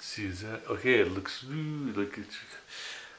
See, is that okay? It looks like it's.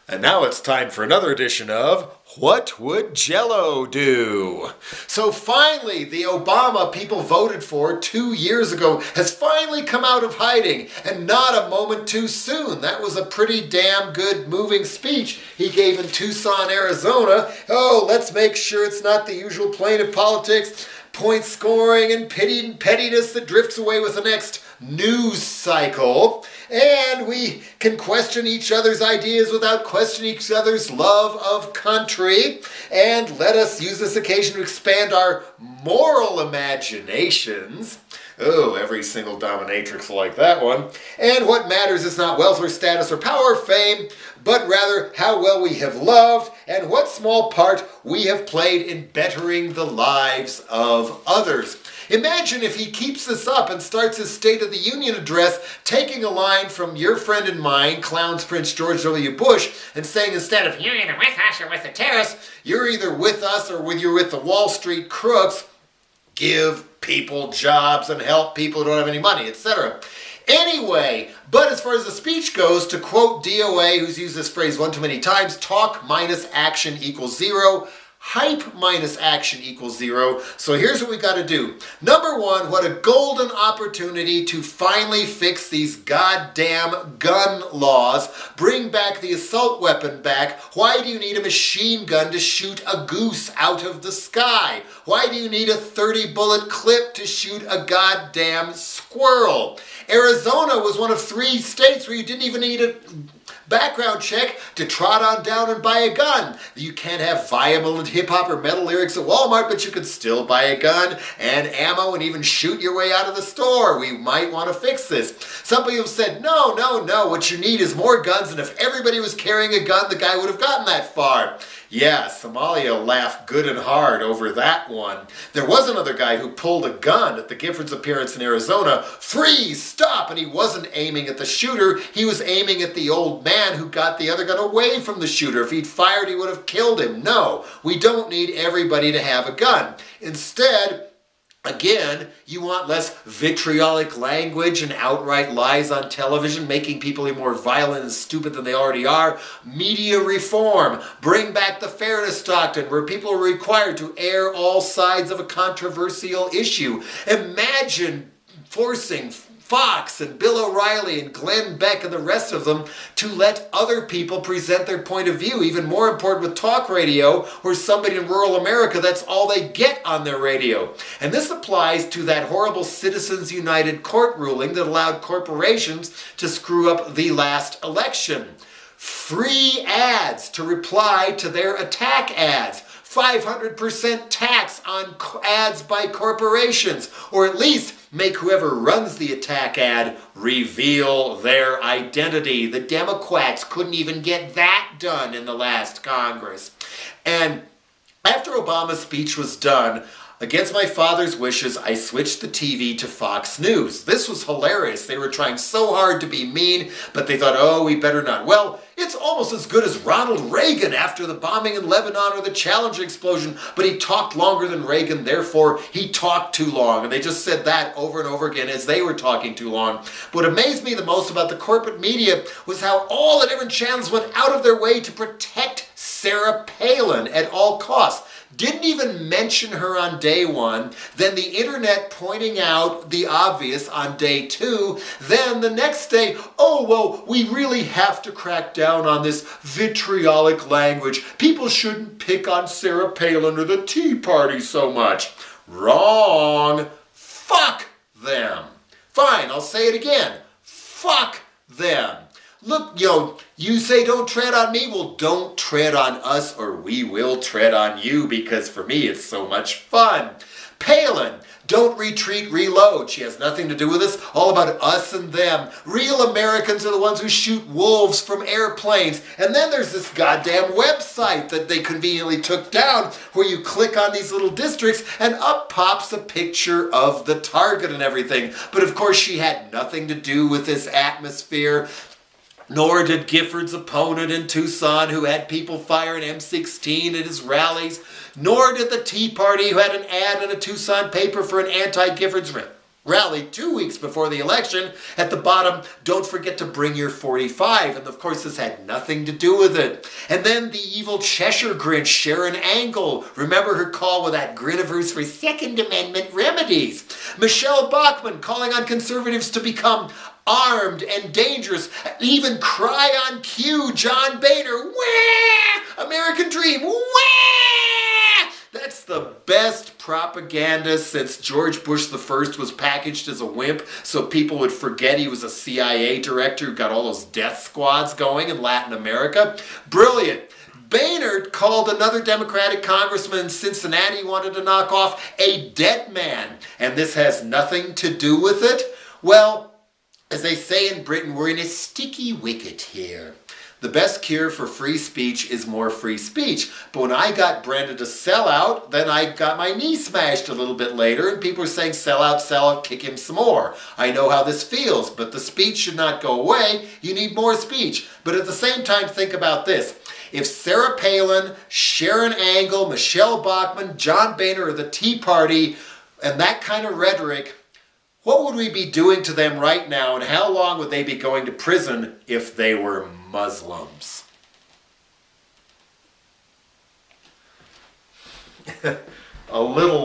And now it's time for another edition of What Would Jello Do? So finally, the Obama people voted for 2 years ago has finally come out of hiding, and not a moment too soon. That was a pretty damn good moving speech he gave in Tucson, Arizona. Oh, let's make sure it's not the usual plane of politics, point scoring and pettiness that drifts away with the next news cycle. And we can question each other's ideas without questioning each other's love of country. And let us use this occasion to expand our moral imaginations. Oh, every single dominatrix will like that one. And what matters is not wealth or status or power or fame, but rather how well we have loved and what small part we have played in bettering the lives of others. Imagine if he keeps this up and starts his State of the Union address taking a line from your friend and mine, Clown's Prince George W. Bush, and saying instead of, you're either with us or with the terrorists, you're either with us or you're with the Wall Street crooks, give people jobs and help people who don't have any money, etc. Anyway, but as far as the speech goes, to quote DOA, who's used this phrase one too many times, talk minus action equals zero. Hype minus action equals zero. So here's what we got to do. Number one, what a golden opportunity to finally fix these goddamn gun laws. Bring back the assault weapon back. Why do you need a machine gun to shoot a goose out of the sky? Why do you need a 30-bullet clip to shoot a goddamn squirrel? Arizona was one of 3 states where you didn't even need a background check to trot on down and buy a gun. You can't have viable and hip-hop or metal lyrics at Walmart, but you can still buy a gun and ammo and even shoot your way out of the store. We might want to fix this. Some people said, no, what you need is more guns, and if everybody was carrying a gun, the guy would have gotten that far. Yeah, Somalia laughed good and hard over that one. There was another guy who pulled a gun at the Giffords appearance in Arizona. Freeze! Stop! And he wasn't aiming at the shooter. He was aiming at the old man who got the other gun away from the shooter. If he'd fired, he would have killed him. No, we don't need everybody to have a gun. Instead, again, you want less vitriolic language and outright lies on television, making people more violent and stupid than they already are. Media reform. Bring back the fairness doctrine, where people are required to air all sides of a controversial issue. Imagine forcing Fox and Bill O'Reilly and Glenn Beck and the rest of them to let other people present their point of view. Even more important with talk radio, where somebody in rural America, that's all they get on their radio. And this applies to that horrible Citizens United court ruling that allowed corporations to screw up the last election. Free ads to reply to their attack ads. 500% tax on ads by corporations, or at least make whoever runs the attack ad reveal their identity. The Democrats couldn't even get that done in the last Congress. And after Obama's speech was done, against my father's wishes, I switched the TV to Fox News. This was hilarious. They were trying so hard to be mean, but they thought, oh, we better not. Well, it's almost as good as Ronald Reagan after the bombing in Lebanon or the Challenger explosion, but he talked longer than Reagan, therefore he talked too long. And they just said that over and over again as they were talking too long. But what amazed me the most about the corporate media was how all the different channels went out of their way to protect Sarah Palin at all costs. Didn't even mention her on day 1, then the internet pointing out the obvious on day 2, then the next day, oh, well, we really have to crack down on this vitriolic language. People shouldn't pick on Sarah Palin or the Tea Party so much. Wrong. Fuck them. Fine, I'll say it again. Fuck them. Look, you say don't tread on me. Well, don't tread on us or we will tread on you, because for me it's so much fun. Palin, don't retreat, reload. She has nothing to do with us. All about us and them. Real Americans are the ones who shoot wolves from airplanes. And then there's this goddamn website that they conveniently took down, where you click on these little districts and up pops a picture of the target and everything. But of course she had nothing to do with this atmosphere. Nor did Gifford's opponent in Tucson, who had people fire an M16 at his rallies. Nor did the Tea Party, who had an ad in a Tucson paper for an anti-Giffords rally 2 weeks before the election. At the bottom, don't forget to bring your 45. And of course, this had nothing to do with it. And then the evil Cheshire Grinch, Sharon Angle. Remember her call with that grin of hers for Second Amendment remedies. Michelle Bachmann calling on conservatives to become armed and dangerous. Even cry on cue, John Boehner. Wah! American Dream. Wah! That's the best propaganda since George Bush the First was packaged as a wimp so people would forget he was a CIA director who got all those death squads going in Latin America. Brilliant. Boehner called another Democratic congressman in Cincinnati he wanted to knock off a dead man. And this has nothing to do with it? Well, as they say in Britain, we're in a sticky wicket here. The best cure for free speech is more free speech. But when I got Brenda to sell out, then I got my knee smashed a little bit later, and people were saying, sell out, kick him some more. I know how this feels, but the speech should not go away. You need more speech. But at the same time, think about this. If Sarah Palin, Sharon Angle, Michelle Bachmann, John Boehner, or the Tea Party, and that kind of rhetoric, what would we be doing to them right now, and how long would they be going to prison if they were Muslims? A little